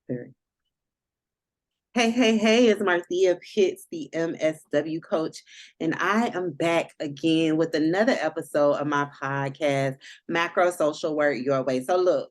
Three. Hey, it's Marthea Pitts, the MSW coach, and I am back again with another episode of my podcast, Macro Social Work Your Way. So look,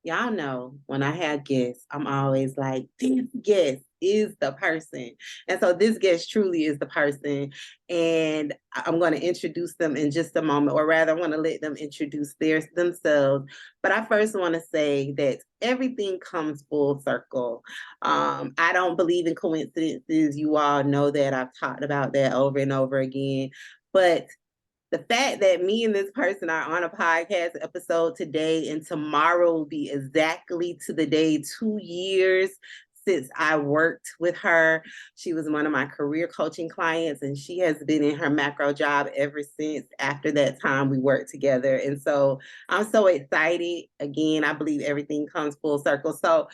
y'all know when I have guests, I'm always like, this guest is the person. And so this guest truly is the person. And I'm going to introduce them in just a moment, or rather, I want to let them introduce themselves. But I first want to say that everything comes full circle. I don't believe in coincidences. You all know that. I've talked about that over and over again. But the fact that me and this person are on a podcast episode today and tomorrow will be exactly to the day 2 years since I worked with her. She was one of my career coaching clients, and she has been in her macro job ever since after that time we worked together. And so I'm so excited. Again, I believe everything comes full circle. So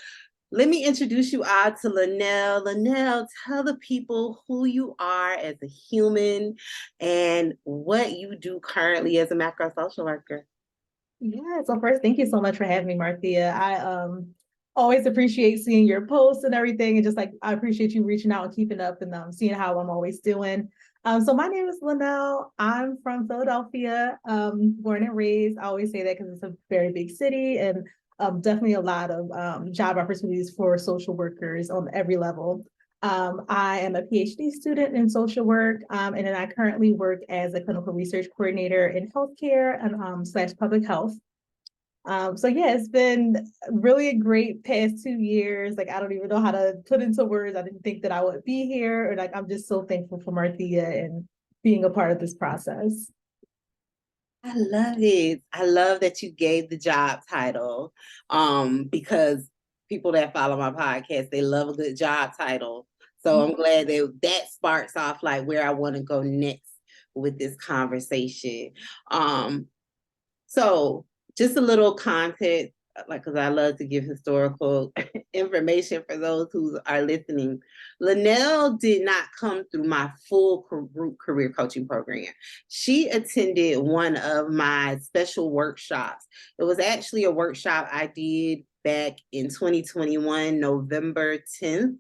let me introduce you all to Lenelle. Lenelle, tell the people who you are as a human and what you do currently as a macro social worker. Yeah, so first, thank you so much for having me, Marthea. I always appreciate seeing your posts and everything, and just like I appreciate you reaching out and keeping up and seeing how I'm always doing. So my name is Lanelle. I'm from Philadelphia, born and raised. I always say that because it's a very big city and definitely a lot of job opportunities for social workers on every level. I am a PhD student in social work, and then I currently work as a clinical research coordinator in healthcare and slash public health. So yeah, it's been really a great past 2 years. Like I don't even know how to put into words. I didn't think that I would be here, or like I'm just so thankful for Marthea and being a part of this process. I love it. I love that you gave the job title because people that follow my podcast, they love a good job title. So I'm glad that that sparks off like where I want to go next with this conversation. Um, So just a little context, like, because I love to give historical information for those who are listening. Lenel did not come through my full group career coaching program. She attended one of my special workshops. It was actually a workshop I did back in 2021, November 10th.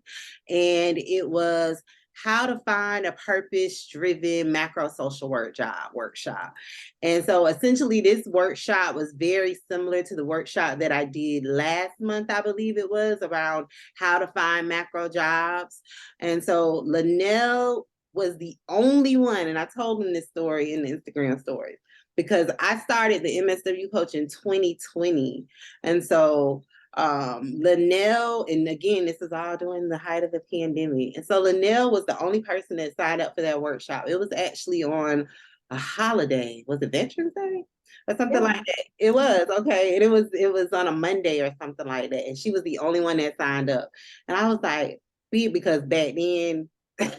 And it was how to find a purpose-driven macro social work job workshop. And so essentially this workshop was very similar to the workshop that I did last month, I believe it was, around how to find macro jobs. And so Lenel was the only one, and I told him this story in the Instagram stories, because I started the MSW coach in 2020. And so Lenel, and again, this is all during the height of the pandemic. And so Lenel was the only person that signed up for that workshop. It was actually on a holiday. Was it Veterans Day? Or something Yeah. like that. It was okay. And it was on a Monday or something like that. And she was the only one that signed up. And I was like, because back then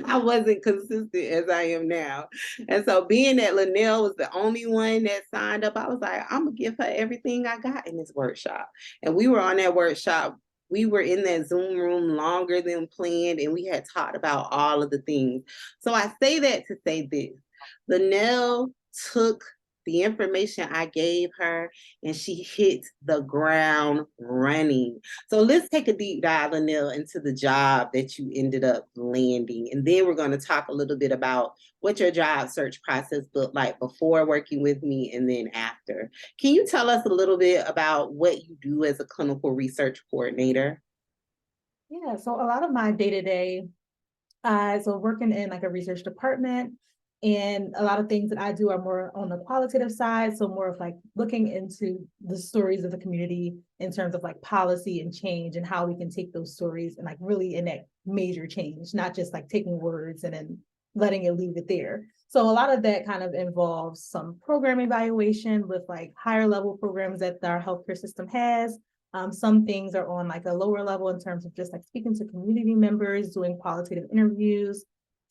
I wasn't consistent as I am now. And so being that Linnell was the only one that signed up, I was like, I'm gonna give her everything I got in this workshop. And we were on that workshop. We were in that Zoom room longer than planned, and we had talked about all of the things. So I say that to say this. Linnell took the information I gave her and she hit the ground running. So let's take a deep dive, Lanelle, into the job that you ended up landing. And then we're going to talk a little bit about what your job search process looked like before working with me and then after. Can you tell us a little bit about what you do as a clinical research coordinator? Yeah, so a lot of my day-to-day, so working in like a research department, and a lot of things that I do are more on the qualitative side. So more of like looking into the stories of the community in terms of like policy and change and how we can take those stories and like really enact major change, not just like taking words and then letting it leave it there. So a lot of that kind of involves some program evaluation with like higher level programs that our healthcare system has. Some things are on like a lower level in terms of just like speaking to community members, doing qualitative interviews.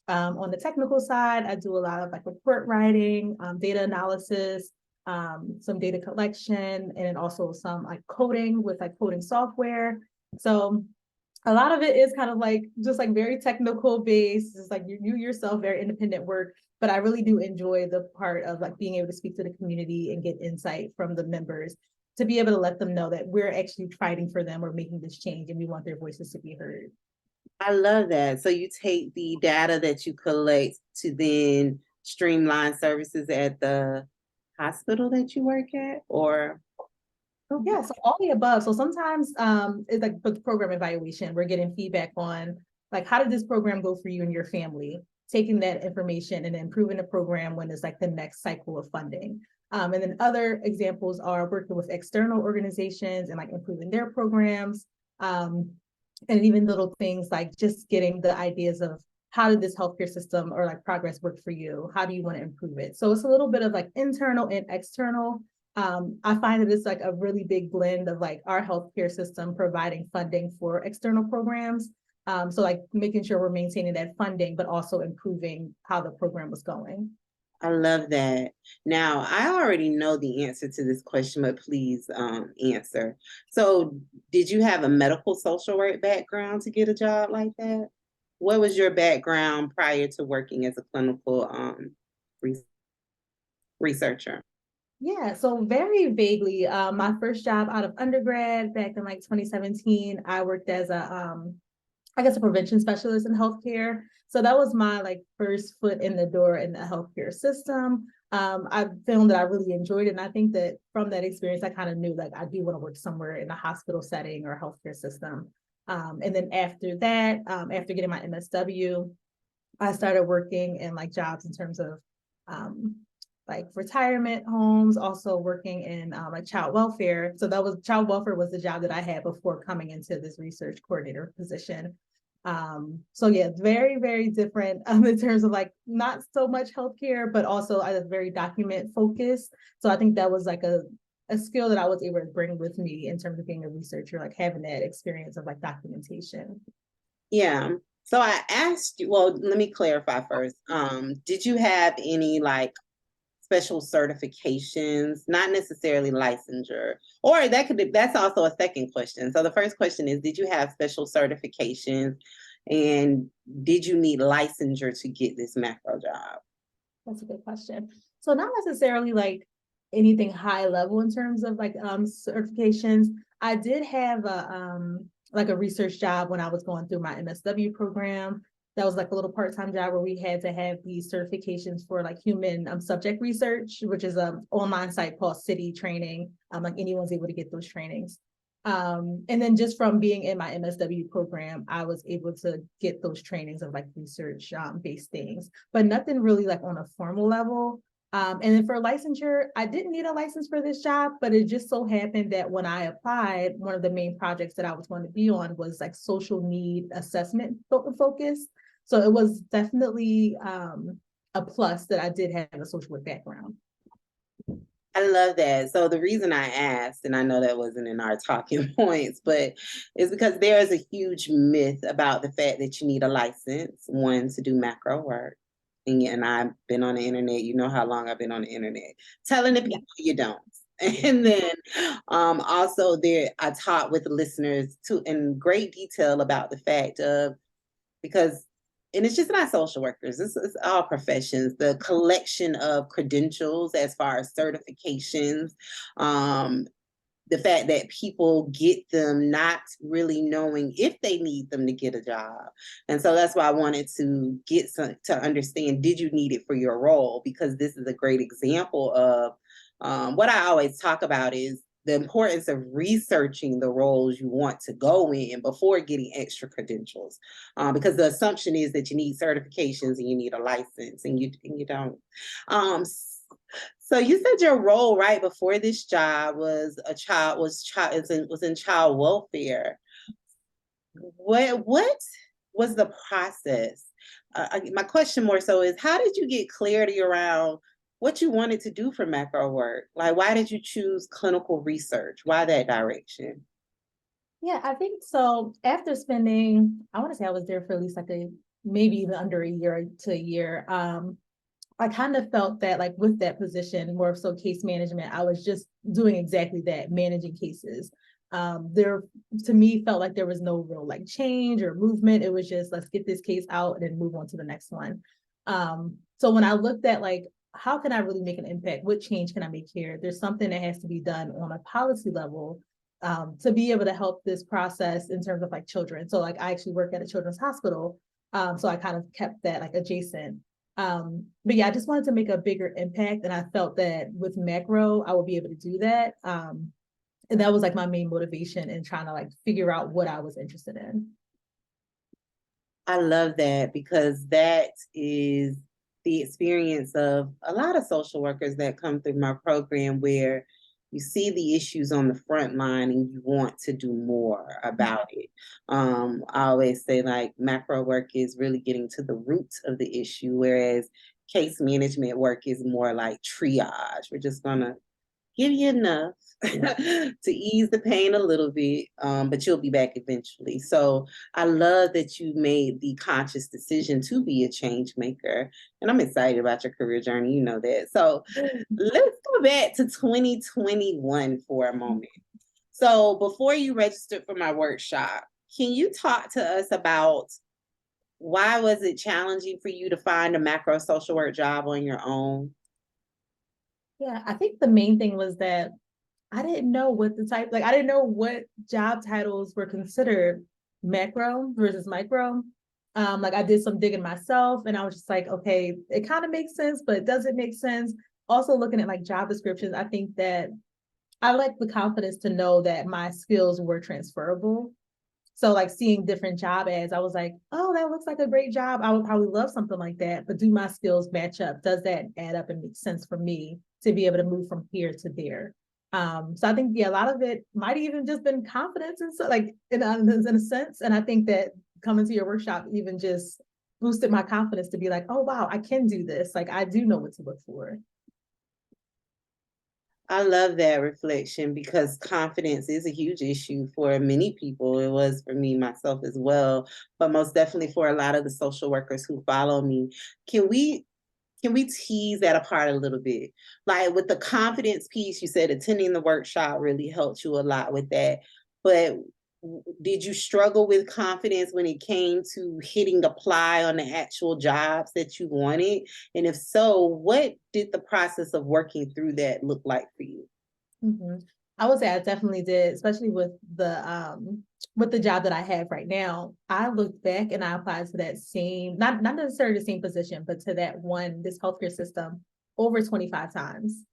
On the technical side, I do a lot of like report writing, data analysis, some data collection, and then also some like coding with like coding software. So a lot of it is kind of like just like very technical based. It's like you yourself, very independent work. But I really do enjoy the part of like being able to speak to the community and get insight from the members. to be able to let them know that we're actually fighting for them or making this change and we want their voices to be heard. I love that. So you take the data that you collect to then streamline services at the hospital that you work at, or Yeah, so all the above. So sometimes it's like the program evaluation, we're getting feedback on like how did this program go for you and your family, taking that information and improving the program when it's like the next cycle of funding. And then other examples are working with external organizations and like improving their programs. And even little things like just getting the ideas of how did this healthcare system or like progress work for you? How do you want to improve it? So it's a little bit of like internal and external. I find that it's like a really big blend of like our healthcare system providing funding for external programs. So like making sure we're maintaining that funding, but also improving how the program was going. I love that. Now, I already know the answer to this question, but please answer. So, did you have a medical social work background to get a job like that? What was your background prior to working as a clinical re researcher? Yeah, so very vaguely, my first job out of undergrad back in like 2017, I worked as a I guess a prevention specialist in healthcare. So that was my like first foot in the door in the healthcare system. I found that I really enjoyed it. And I think that from that experience, I kind of knew like I do want to work somewhere in a hospital setting or a healthcare system. And then after that, after getting my MSW, I started working in like jobs in terms of um, like retirement homes, also working in like child welfare. So that was child welfare was the job that I had before coming into this research coordinator position. So yeah, very, very different in terms of like not so much healthcare, but also I was very document focused. So I think that was like a skill that I was able to bring with me in terms of being a researcher, like having that experience of like documentation. Yeah. So I asked you, well, let me clarify first. Did you have any like special certifications, not necessarily licensure, or that's also a second question. So the first question is, did you have special certifications and did you need licensure to get this macro job? That's a good question. So not necessarily like anything high level in terms of like certifications. I did have a like a research job when I was going through my MSW program. That was like a little part-time job where we had to have these certifications for like human subject research, which is an online site called City Training. Like anyone's able to get those trainings. And then just from being in my MSW program, I was able to get those trainings of like research based things, but nothing really like on a formal level. And then for licensure, I didn't need a license for this job, but it just so happened that when I applied, one of the main projects that I was going to be on was like social need assessment focused. So it was definitely a plus that I did have a social work background. I love that. So the reason I asked, and I know that wasn't in our talking points, but it's because there is a huge myth about the fact that you need a license, one, to do macro work. And I've been on the internet, you know how long I've been on the internet, telling the people you don't. And then also there, I taught with listeners to in great detail about the fact of, because and it's just not social workers, it's all professions, the collection of credentials as far as certifications, um, the fact that people get them not really knowing if they need them to get a job. And so that's why I wanted to get some to understand, did you need it for your role? Because this is a great example of what I always talk about is the importance of researching the roles you want to go in before getting extra credentials, because the assumption is that you need certifications and you need a license, and you don't. Um, so you said your role right before this job was was in child welfare. What was the process? My question more so is, how did you get clarity around what you wanted to do for macro work? Like, why did you choose clinical research? Why that direction? Yeah, I think so. After spending, I want to say I was there for at least like a maybe even under a year to a year. I kind of felt that like with that position, more so case management, I was just doing exactly that, managing cases. There to me felt like there was no real like change or movement. It was just let's get this case out and then move on to the next one. So when I looked at like how can I really make an impact? What change can I make here? There's something that has to be done on a policy level to be able to help this process in terms of like children. So like I actually work at a children's hospital. So I kind of kept that like adjacent. But yeah, I just wanted to make a bigger impact. And I felt that with macro, I would be able to do that. And that was like my main motivation in trying to like figure out what I was interested in. I love that because that is the experience of a lot of social workers that come through my program where you see the issues on the front line and you want to do more about it. I always say like macro work is really getting to the roots of the issue, whereas case management work is more like triage. We're just gonna give you enough to ease the pain a little bit, but you'll be back eventually. So I love that you made the conscious decision to be a change maker. And I'm excited about your career journey. You know that. So let's go back to 2021 for a moment. So before you registered for my workshop, can you talk to us about why was it challenging for you to find a macro social work job on your own? Yeah, I think the main thing was that I didn't know what the type, like, I didn't know what job titles were considered macro versus micro. Like I did some digging myself and I was just like, okay, it kind of makes sense, but it doesn't make sense. Also looking at like job descriptions, I think that I like the confidence to know that my skills were transferable. So like seeing different job ads, I was like, oh, that looks like a great job. I would probably love something like that. But do my skills match up? Does that add up and make sense for me to be able to move from here to there? So I think yeah, a lot of it might even just been confidence and so like in a sense. And I think that coming to your workshop even just boosted my confidence to be like, oh wow, I can do this. Like I do know what to look for. I love that reflection because confidence is a huge issue for many people. It was for me myself as well, but most definitely for a lot of the social workers who follow me. Can we can we tease that apart a little bit? Like with the confidence piece, you said attending the workshop really helped you a lot with that. But did you struggle with confidence when it came to hitting apply on the actual jobs that you wanted? And if so, what did the process of working through that look like for you? Mhm. I would say I definitely did, especially with the job that I have right now. I looked back and I applied to that same, not necessarily the same position, but to that one, this healthcare system over 25 times.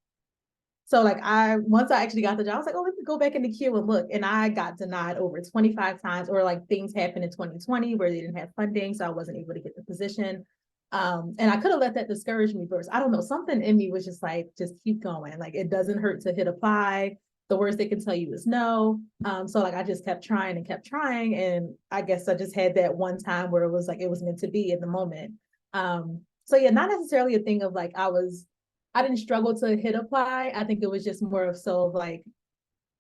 So like I once I actually got the job, I was like, oh, let me go back in the queue and look. And I got denied over 25 times, or like things happened in 2020 where they didn't have funding, so I wasn't able to get the position. And I could have let that discourage me first. I don't know. Something in me was just like, just keep going. Like it doesn't hurt to hit apply. The worst they can tell you is no. So like I just kept trying and kept trying. And I guess I just had that one time where it was like it was meant to be in the moment. So yeah, not necessarily a thing of like I didn't struggle to hit apply. I think it was just more of so like,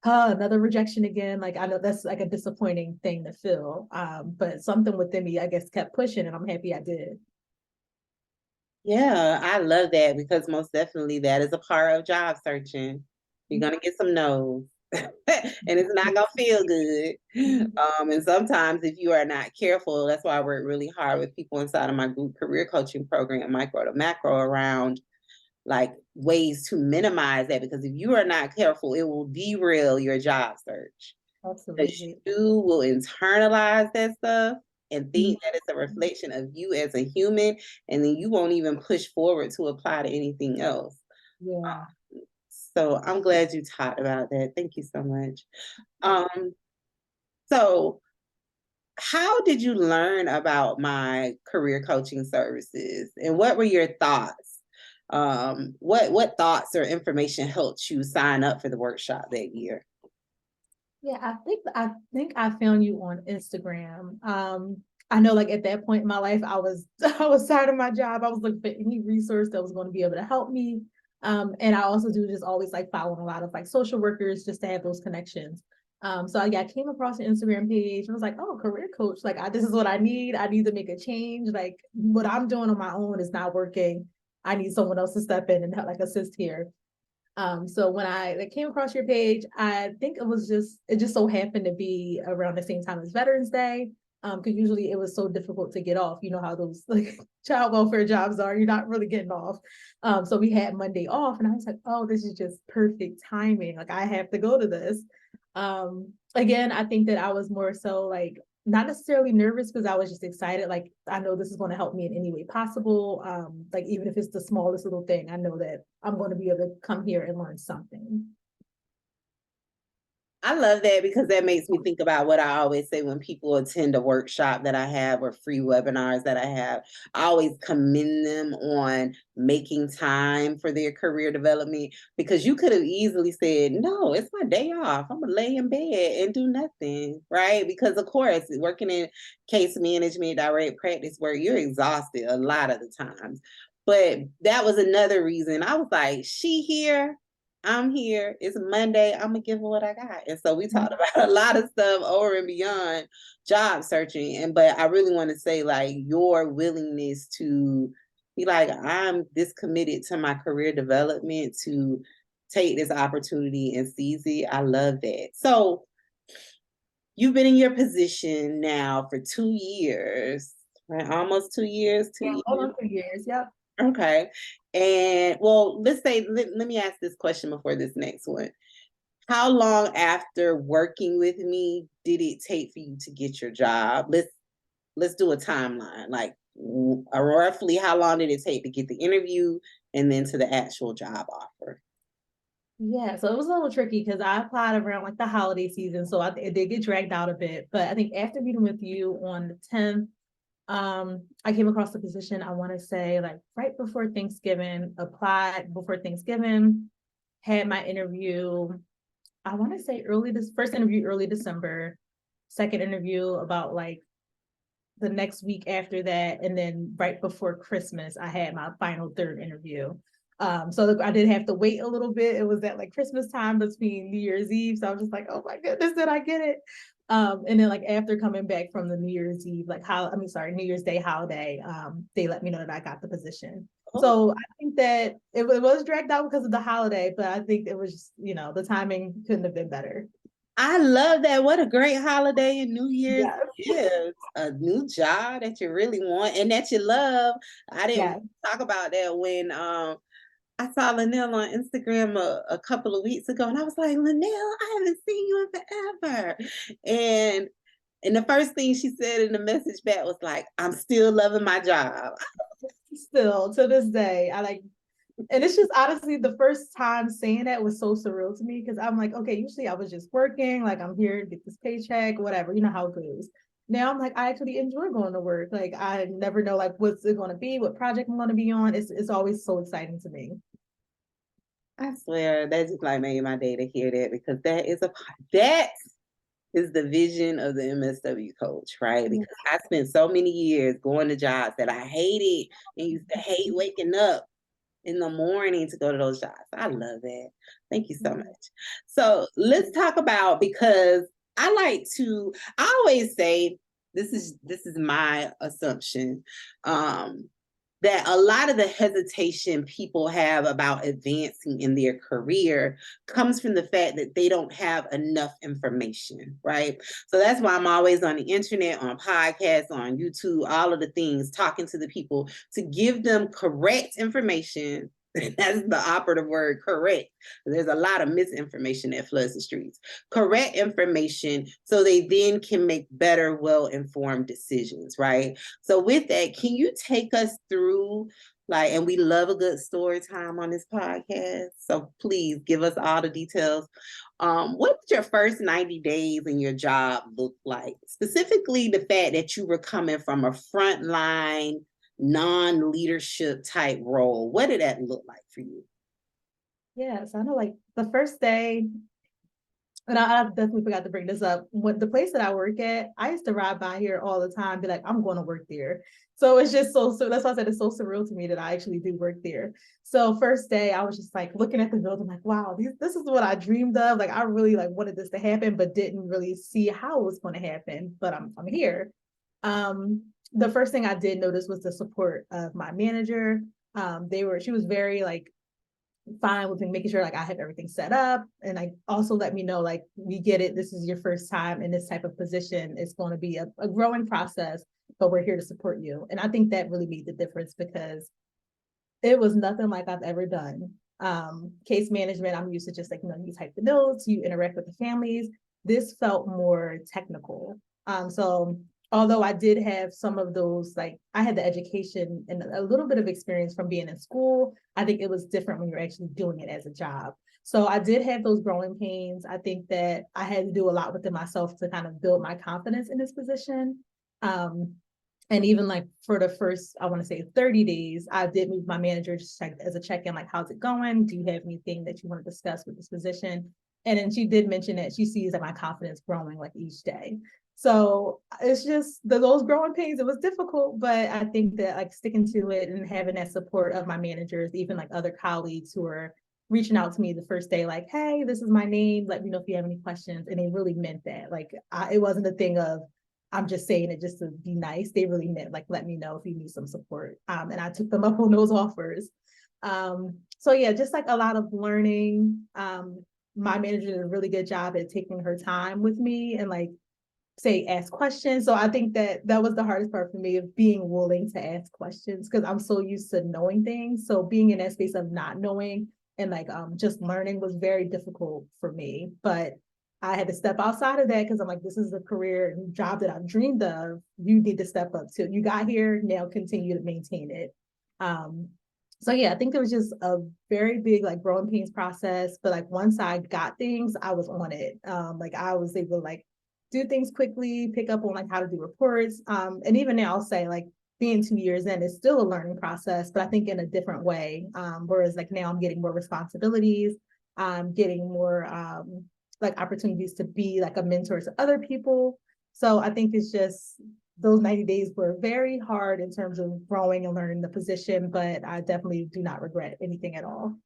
another rejection again. Like I know that's like a disappointing thing to feel. But something within me, I guess, kept pushing, and I'm happy I did. Yeah, I love that because most definitely that is a part of job searching. You're gonna get some no's, and it's not gonna feel good. And sometimes if you are not careful, that's why I work really hard with people inside of my group career coaching program, micro to macro, around like ways to minimize that. Because if you are not careful, it will derail your job search. Because Absolutely. you will internalize that stuff and think that it's a reflection of you as a human, and then you won't even push forward to apply to anything else. Yeah. So I'm glad you talked about that. Thank you so much. Um, so how did you learn about my career coaching services and what were your thoughts? What thoughts or information helped you sign up for the workshop that year? Yeah, I think I found you on Instagram. I know like at that point in my life, I was I was tired of my job. I was looking for any resource that was going to be able to help me. And I also do just always like following a lot of like social workers just to have those connections. So yeah, I came across your Instagram page and I was like, oh, career coach. Like this is what I need. I need to make a change. Like what I'm doing on my own is not working. I need someone else to step in and help, like assist here. So when I like, came across your page, I think it just so happened to be around the same time as Veterans Day. Because usually it was so difficult to get off. You know how those like child welfare jobs are, you're not really getting off. So we had Monday off, and I was like, oh, this is just perfect timing. Like I have to go to this. Again, I think that I was more so like not necessarily nervous because I was just excited. Like I know this is going to help me in any way possible. Like even if it's the smallest little thing, I know that I'm going to be able to come here and learn something. I love that because that makes me think about what I always say when people attend a workshop that I have or free webinars that I have. I always commend them on making time for their career development because you could have easily said, no, it's my day off. I'm gonna lay in bed and do nothing, right? Because of course, working in case management, direct practice work, you're exhausted a lot of the times. But that was another reason I was like, she here, I'm here. It's Monday. I'm gonna give her what I got. And so we talked about a lot of stuff over and beyond job searching. And but I really want to say like your willingness to be like, I'm this committed to my career development to take this opportunity and seize it. I love that. So you've been in your position now for 2 years, right? Almost 2 years, Yeah, 2 years. almost 2 years. Yep. Okay. And well, let's say, let me ask this question before this next one. How long after working with me did it take for you to get your job? Let's do a timeline. Like roughly how long did it take to get the interview and then to the actual job offer? Yeah, so it was a little tricky because I applied around like the holiday season, so it did get dragged out a bit. But I think after meeting with you on the 10th, I came across the position, I want to say like right before Thanksgiving, applied before Thanksgiving, had my interview, I want to say this first interview early December, second interview about like the next week after that, and then right before Christmas, I had my final third interview. So I did have to wait a little bit. It was at like Christmas time between New Year's Eve. So I was just like, oh my goodness, did I get it? And then like after coming back from the New Year's Eve, New Year's Day holiday, they let me know that I got the position. Oh, So I think that it was dragged out because of the holiday, but I think it was just, the timing couldn't have been better. I love that. What a great holiday and New Year's Yeah. gift. A new job that you really want and that you love. I didn't Yeah. talk about that when I saw Lanelle on Instagram a couple of weeks ago, and I was like, Lanelle, I haven't seen you in forever. And and the first thing she said in the message back was like, I'm still loving my job. Still to this day, and it's just honestly the first time saying that was so surreal to me because I'm like, okay, usually I was just working, like I'm here to get this paycheck, whatever, you know how it goes. Now I'm like, I actually enjoy going to work. Like I never know like what's it going to be, what project I'm going to be on. It's always so exciting to me. I swear that just like made my day to hear that because that is the vision of the MSW coach, right? Yeah. Because I spent so many years going to jobs that I hated and used to hate waking up in the morning to go to those jobs. I love that. Thank you so much. So let's talk about because I always say this is my assumption. That a lot of the hesitation people have about advancing in their career comes from the fact that they don't have enough information, right? So that's why I'm always on the internet, on podcasts, on YouTube, all of the things, talking to the people to give them correct information. That's the operative word, correct. There's a lot of misinformation that floods the streets. Correct information so they then can make better, well-informed decisions, right? So with that, can you take us through and we love a good story time on this podcast. So please give us all the details. What did your first 90 days in your job look like? Specifically the fact that you were coming from a frontline, non-leadership type role. What did that look like for you? Yeah, so I know like the first day, and I definitely forgot to bring this up. When the place that I work at, I used to ride by here all the time, be like, I'm going to work there. So it's just so that's why I said it's so surreal to me that I actually do work there. So first day, I was just like looking at the building, like, wow, this is what I dreamed of. Like I really like wanted this to happen, but didn't really see how it was going to happen. But I'm here. The first thing I did notice was the support of my manager. She was very like fine with making sure like I have everything set up, and like also let me know like we get it. This is your first time in this type of position. It's going to be a growing process, but we're here to support you. And I think that really made the difference because it was nothing like I've ever done. Case management, I'm used to just like, you type the notes, you interact with the families. This felt more technical. So although I did have some of those, like I had the education and a little bit of experience from being in school, I think it was different when you're actually doing it as a job. So I did have those growing pains. I think that I had to do a lot within myself to kind of build my confidence in this position. Um, and even like for the first, I want to say 30 days, I did move my manager just check as a check-in, like, how's it going? Do you have anything that you want to discuss with this position? And then she did mention that she sees that my confidence growing like each day. So it's just those growing pains. It was difficult, but I think that like sticking to it and having that support of my managers, even like other colleagues who are reaching out to me the first day, like, hey, this is my name. Let me know if you have any questions. And they really meant that. Like, it wasn't a thing of, I'm just saying it just to be nice. They really meant like, let me know if you need some support. And I took them up on those offers. So yeah, just like a lot of learning. My manager did a really good job at taking her time with me and like say ask questions. So I think that that was the hardest part for me, of being willing to ask questions, because I'm so used to knowing things. So being in that space of not knowing and like just learning was very difficult for me. But I had to step outside of that because I'm like, this is a career and job that I've dreamed of. You need to step up to. You got here, now continue to maintain it. Um, so yeah, I think it was just a very big like growing pains process. But like once I got things, I was on it. Like I was able to like do things quickly, pick up on like how to do reports. And even now I'll say like being 2 years in, it's still a learning process, but I think in a different way. Whereas like now I'm getting more responsibilities, getting more like opportunities to be like a mentor to other people. So I think it's just those 90 days were very hard in terms of growing and learning the position, but I definitely do not regret anything at all.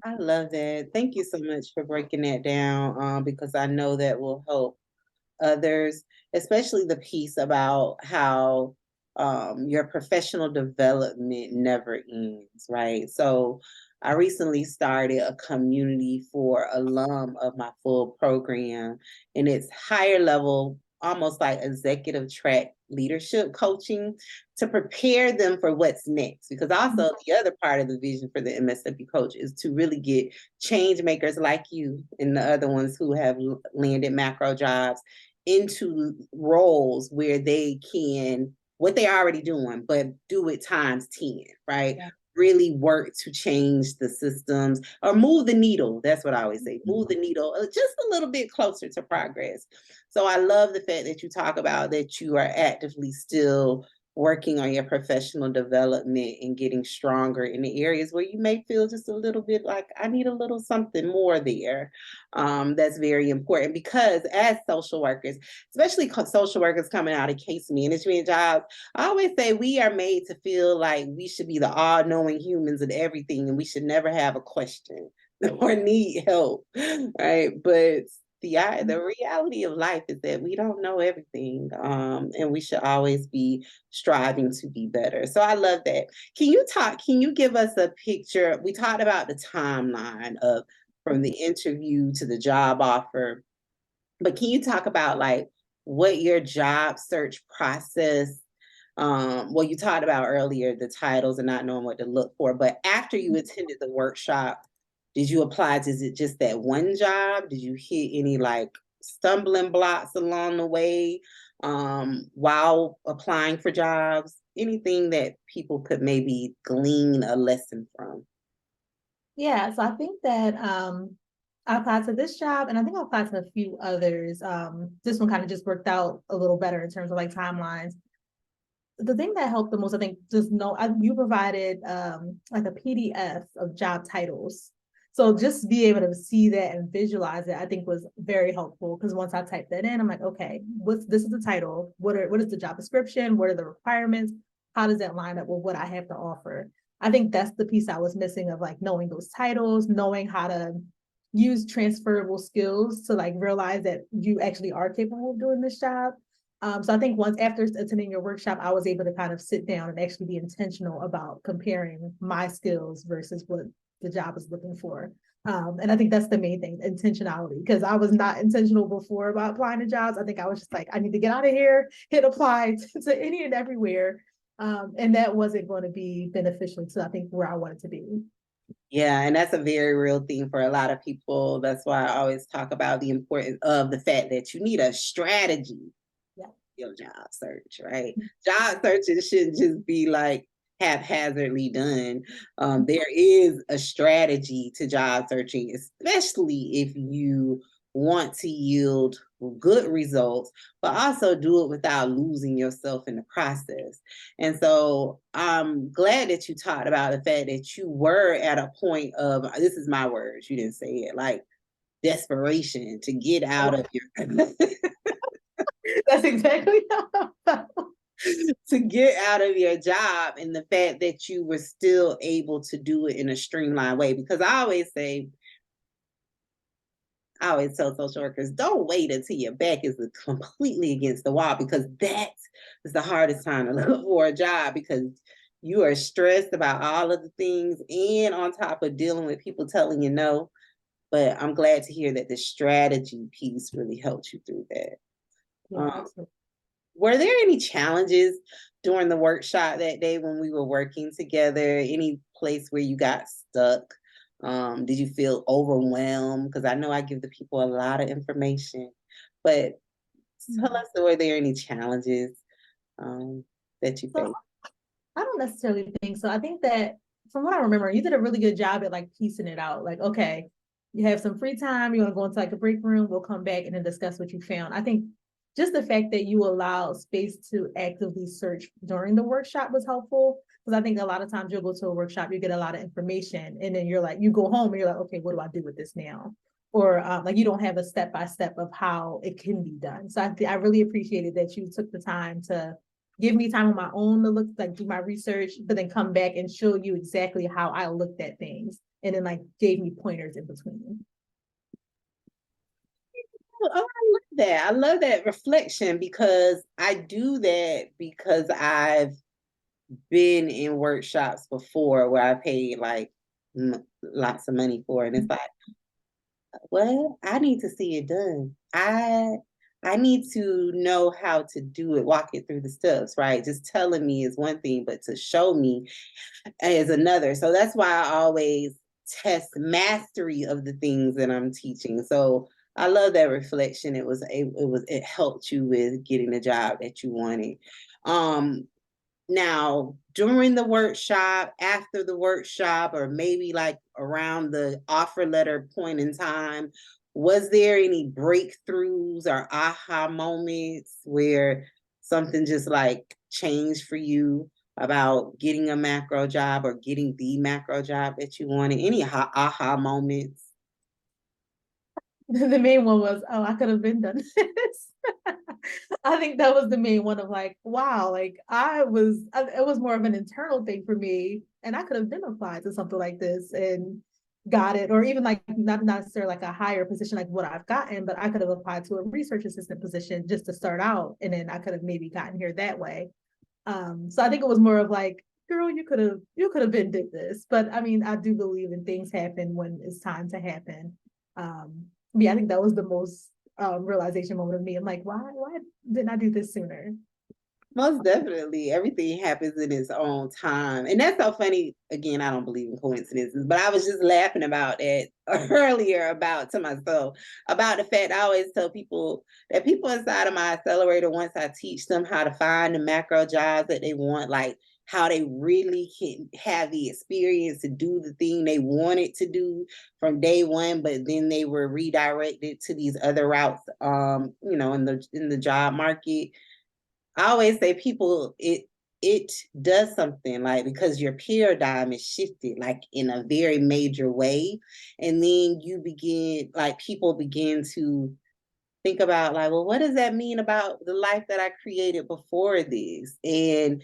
I love that. Thank you so much for breaking that down, because I know that will help others, especially the piece about how your professional development never ends, right? So I recently started a community for alum of my full program, and it's higher level, almost like executive track leadership coaching to prepare them for what's next. Because also the other part of the vision for the MSW coach is to really get change makers like you and the other ones who have landed macro jobs into roles where they can what they're already doing, but do it times 10, right? Yeah. Really work to change the systems or move the needle. That's what I always say, move the needle just a little bit closer to progress. So I love the fact that you talk about that you are actively still working on your professional development and getting stronger in the areas where you may feel just a little bit like I need a little something more there. That's very important because as social workers, especially social workers coming out of case management jobs, I always say we are made to feel like we should be the all-knowing humans in everything and we should never have a question or need help, right? But the reality of life is that we don't know everything, and we should always be striving to be better. So I love that. Can you give us a picture? We talked about the timeline of from the interview to the job offer, but can you talk about like what your job search process, well, you talked about earlier the titles and not knowing what to look for, but after you attended the workshop, did you apply? Is it just that one job? Did you hit any like stumbling blocks along the way while applying for jobs? Anything that people could maybe glean a lesson from? Yeah, so I think that I applied to this job and I think I applied to a few others. This one kind of just worked out a little better in terms of like timelines. The thing that helped the most, I think, just know you provided like a PDF of job titles. So just be able to see that and visualize it, I think was very helpful. Because once I typed that in, I'm like, okay, this is the title. What is the job description? What are the requirements? How does that line up with what I have to offer? I think that's the piece I was missing of like knowing those titles, knowing how to use transferable skills to like realize that you actually are capable of doing this job. So I think once after attending your workshop, I was able to kind of sit down and actually be intentional about comparing my skills versus what the job is looking for. And I think that's the main thing, intentionality, because I was not intentional before about applying to jobs. I think I was just like, I need to get out of here, hit apply to any and everywhere. And that wasn't going to be beneficial to, I think, where I wanted to be. Yeah, and that's a very real thing for a lot of people. That's why I always talk about the importance of the fact that you need a strategy. Yeah. Your job search, right? Job searching shouldn't just be like haphazardly done. There is a strategy to job searching, especially if you want to yield good results, but also do it without losing yourself in the process. And so I'm glad that you talked about the fact that you were at a point of, this is my words, you didn't say it, like desperation to get out of your That's exactly how I felt. to get out of your job, and the fact that you were still able to do it in a streamlined way. Because I always tell social workers, don't wait until your back is completely against the wall, because that is the hardest time to look for a job, because you are stressed about all of the things and on top of dealing with people telling you no. But I'm glad to hear that the strategy piece really helped you through that. Yeah, Um, absolutely. were there any challenges during the workshop that day when we were working together? Any place where you got stuck? Did you feel overwhelmed? Because I know I give the people a lot of information, but tell us, were there any challenges that you So faced? I don't necessarily think so. I think that from what I remember, you did a really good job at like piecing it out. Like, okay, you have some free time, you want to go into like a break room, we'll come back and then discuss what you found. I think just the fact that you allow space to actively search during the workshop was helpful. Because I think a lot of times you'll go to a workshop, you get a lot of information, and then you're like, you go home and you're like, okay, what do I do with this now? Or like you don't have a step by step of how it can be done. So I really appreciated that you took the time to give me time on my own to look, like do my research, but then come back and show you exactly how I looked at things, and then like gave me pointers in between. Oh, I love that. I love that reflection, because I do that because I've been in workshops before where I paid like lots of money for it. And it's like, well, I need to see it done. I need to know how to do it, walk it through the steps, right? Just telling me is one thing, but to show me is another. So that's why I always test mastery of the things that I'm teaching. So I love that reflection. It helped you with getting the job that you wanted. Um, Now, during the workshop, after the workshop, or maybe like around the offer letter point in time, was there any breakthroughs or aha moments where something just like changed for you about getting a macro job or getting the macro job that you wanted? Any aha moments? The main one was, oh, I could have been done this. I think that was the main one of like, wow, like it was more of an internal thing for me, and I could have been applied to something like this and got it, or even like not necessarily like a higher position like what I've gotten, but I could have applied to a research assistant position just to start out, and then I could have maybe gotten here that way. So I think it was more of like, girl, you could have been did this, but I mean, I do believe in things happen when it's time to happen. Yeah, I think that was the most realization moment of me. I'm like, why didn't I do this sooner? Most definitely. Everything happens in its own time. And that's so funny. Again, I don't believe in coincidences, but I was just laughing about it earlier about to myself about the fact I always tell people that people inside of my accelerator, once I teach them how to find the macro jobs that they want, like how they really can have the experience to do the thing they wanted to do from day one, but then they were redirected to these other routes, in the job market. I always say people, it does something, like, because your paradigm is shifted like in a very major way, and then you begin, like, people begin to think about, like, well, what does that mean about the life that I created before this? And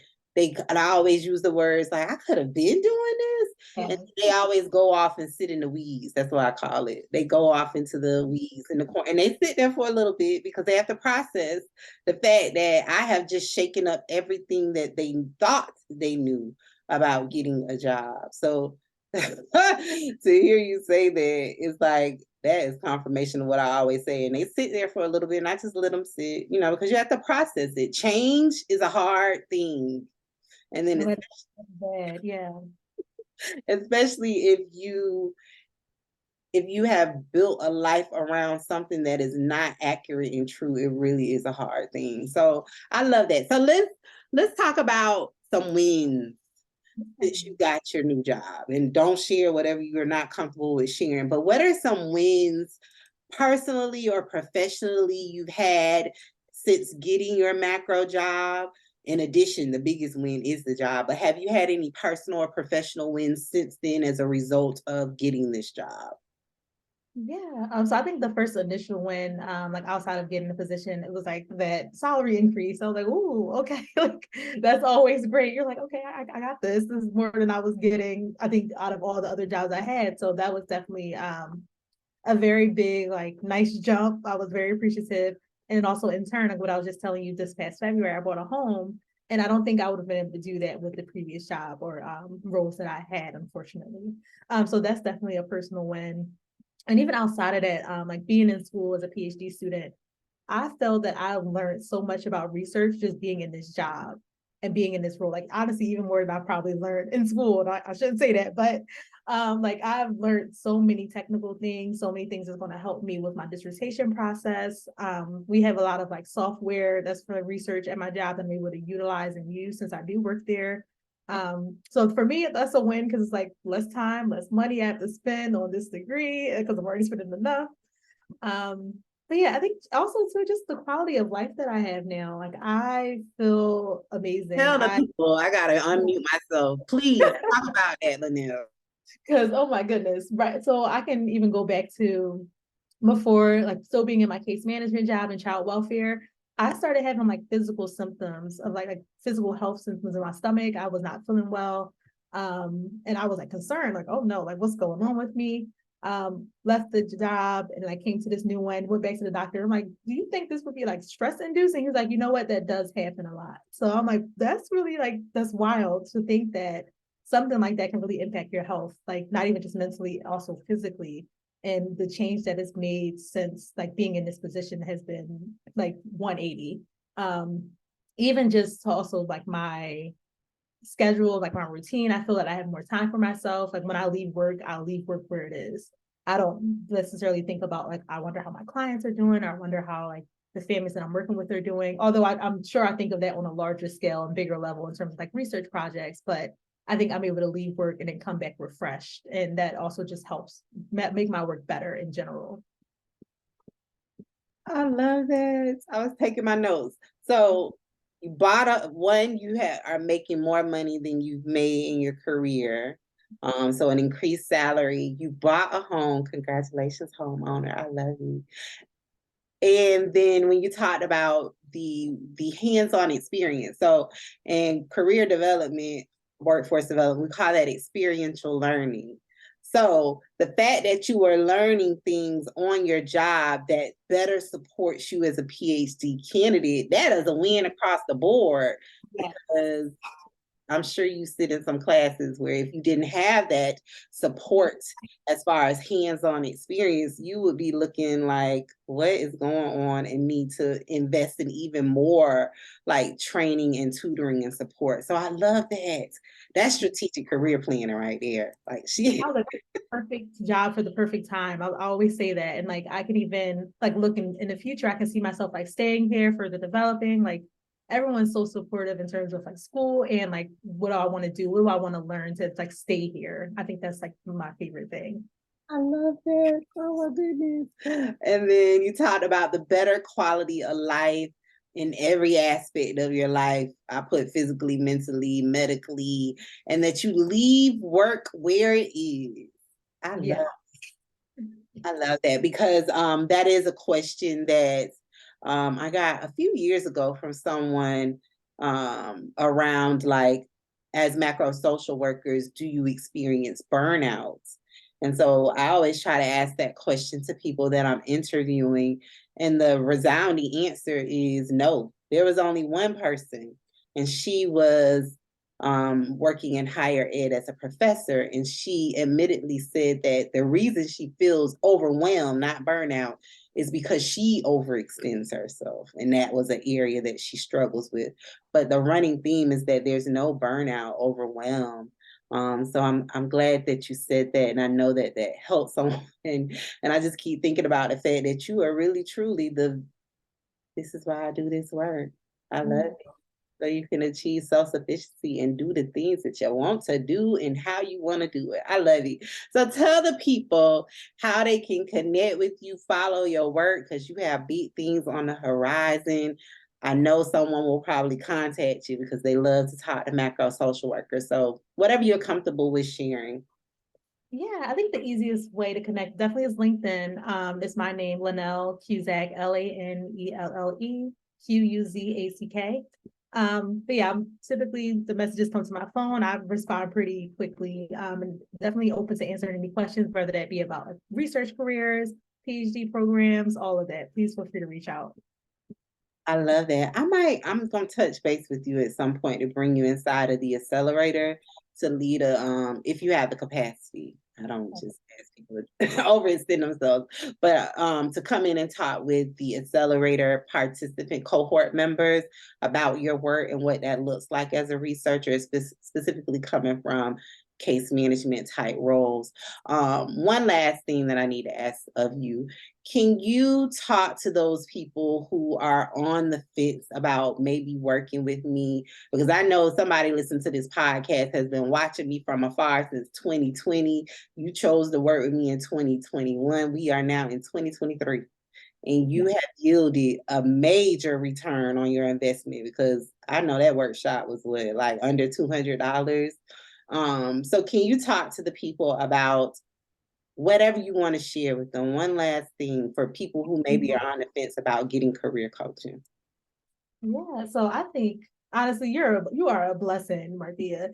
I always use the words like, I could have been doing this. And Yeah. they always go off and sit in the weeds. That's what I call it. They go off into the weeds in the corner, and they sit there for a little bit because they have to process the fact that I have just shaken up everything that they thought they knew about getting a job. So To hear you say that, it's like that is confirmation of what I always say. And they sit there for a little bit, and I just let them sit, because you have to process it. Change is a hard thing. And then No, it's bad. Yeah. especially if you have built a life around something that is not accurate and true, it really is a hard thing. So I love that. So let's talk about some wins that you got your new job, and don't share whatever you're not comfortable with sharing. But what are some wins personally or professionally you've had since getting your macro job? In addition, the biggest win is the job, but have you had any personal or professional wins since then as a result of getting this job? Yeah. So I think the first initial win, like outside of getting the position, it was like that salary increase. I was like, ooh, okay, like that's always great. You're like, okay, I got this. This is more than I was getting, I think, out of all the other jobs I had. So that was definitely a very big, like nice jump. I was very appreciative. And also in turn, like what I was just telling you this past February, I bought a home. And I don't think I would have been able to do that with the previous job or roles that I had, unfortunately. So that's definitely a personal win. And even outside of that, like being in school as a PhD student, I felt that I learned so much about research just being in this job and being in this role. Like honestly, even more than I probably learned in school. And I shouldn't say that, but like I've learned so many technical things, so many things that's going to help me with my dissertation process. We have a lot of like software that's for research at my job that I'm able to utilize and use since I do work there. So for me, that's a win because it's like less time, less money I have to spend on this degree because I'm already spending enough. Um, but yeah, I think also too just the quality of life that I have now. Like I feel amazing. Tell the people, I gotta unmute myself. Please talk about that, Lenel. Because oh my goodness, right? So I can even go back to before, like still being in my case management job and child welfare. I started having like physical symptoms of like physical health symptoms in my stomach. I was not feeling well, and I was like concerned, like oh no, like what's going on with me? Left the job and I came to this new one. Went back to the doctor. I'm like, do you think this would be like stress inducing? He's like, you know what, that does happen a lot. So I'm like, that's really like that's wild to think that something like that can really impact your health, like not even just mentally, also physically. And the change that is made since like being in this position has been like 180. Um, Even just to also like my schedule, like my routine, I feel that I have more time for myself. Like when I leave work, I'll leave work where it is. I don't necessarily think about like, I wonder how my clients are doing, or I wonder how like the families that I'm working with are doing. Although I'm sure I think of that on a larger scale and bigger level in terms of like research projects, but I think I'm able to leave work and then come back refreshed. And that also just helps make my work better in general. I love that. I was taking my notes. So you bought are making more money than you've made in your career. So an increased salary. You bought a home. Congratulations, homeowner. I love you. And then when you talked about the hands-on experience, so in career development, workforce development, we call that experiential learning. So the fact that you are learning things on your job that better supports you as a PhD candidate, that is a win across the board. Yeah. Because I'm sure you sit in some classes where if you didn't have that support as far as hands-on experience, you would be looking like, what is going on, and need to invest in even more like training and tutoring and support. So I love that. That's strategic career planning right there. Like she I was like, perfect job for the perfect time. I always say that. And like, I can even like look in the future, I can see myself like staying here, further developing. Like everyone's so supportive in terms of like school and like, what do I want to do? What do I want to learn to like stay here? I think that's like my favorite thing. I love that. Oh my goodness. And then you talked about the better quality of life in every aspect of your life. I put physically, mentally, medically, and that you leave work where it is. I Yeah. love I love that because that is a question that I got a few years ago from someone around like, as macro social workers, do you experience burnouts? And so I always try to ask that question to people that I'm interviewing. And the resounding answer is no. There was only one person, and she was working in higher ed as a professor, and she admittedly said that the reason she feels overwhelmed, not burnout, is because she overextends herself, and that was an area that she struggles with. But the running theme is that there's no burnout, overwhelm. So I'm glad that you said that, and I know that that helps someone. And I just keep thinking about the fact that you are really truly the. This is why I do this work. I love it. So you can achieve self-sufficiency and do the things that you want to do and how you want to do it. I love it. So tell the people how they can connect with you, follow your work, because you have big things on the horizon. I know someone will probably contact you because they love to talk to macro social workers. So whatever you're comfortable with sharing. Yeah, I think the easiest way to connect definitely is LinkedIn. It's my name, Lenelle Cusack, Lanelle Quzuack. But yeah, typically the messages come to my phone. I respond pretty quickly, and definitely open to answering any questions, whether that be about like, research careers, PhD programs, all of that. Please feel free to reach out. I love that. I'm gonna touch base with you at some point to bring you inside of the accelerator to lead a if you have the capacity. I don't just ask people to overextend themselves, but to come in and talk with the accelerator participant cohort members about your work and what that looks like as a researcher, specifically coming from case management type roles. One last thing that I need to ask of you, can you talk to those people who are on the fence about maybe working with me? Because I know somebody listening to this podcast has been watching me from afar since 2020. You chose to work with me in 2021. We are now in 2023. And you have yielded a major return on your investment, because I know that workshop was what, like under $200. So can you talk to the people about whatever you want to share with them? One last thing for people who maybe are on the fence about getting career coaching. Yeah, so I think honestly, you are a blessing, Marthea.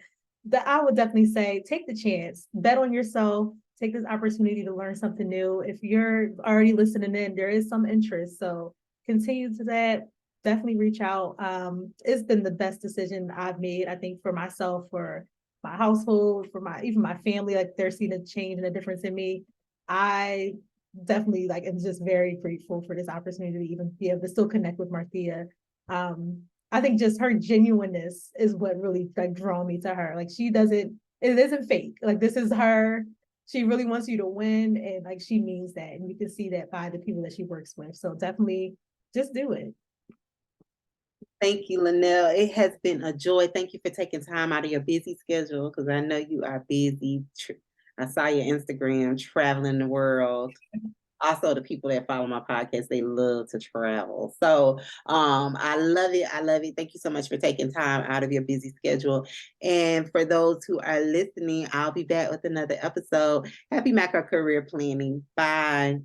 That I would definitely say, take the chance, bet on yourself, take this opportunity to learn something new. If you're already listening in, there is some interest, so continue to that. Definitely reach out. It's been the best decision I've made, I think, for myself, for my household, for my even my family. Like they're seeing a change and a difference in me. I definitely like am just very grateful for this opportunity to even be able to still connect with Marthea. I think just her genuineness is what really like draw me to her. Like she doesn't, it isn't fake. Like this is her. She really wants you to win, and like she means that, and you can see that by the people that she works with. So definitely, just do it. Thank you, Lenel. It has been a joy. Thank you for taking time out of your busy schedule, because I know you are busy. I saw your Instagram traveling the world. Also, the people that follow my podcast, they love to travel. So I love it. I love it. Thank you so much for taking time out of your busy schedule. And for those who are listening, I'll be back with another episode. Happy macro career planning. Bye.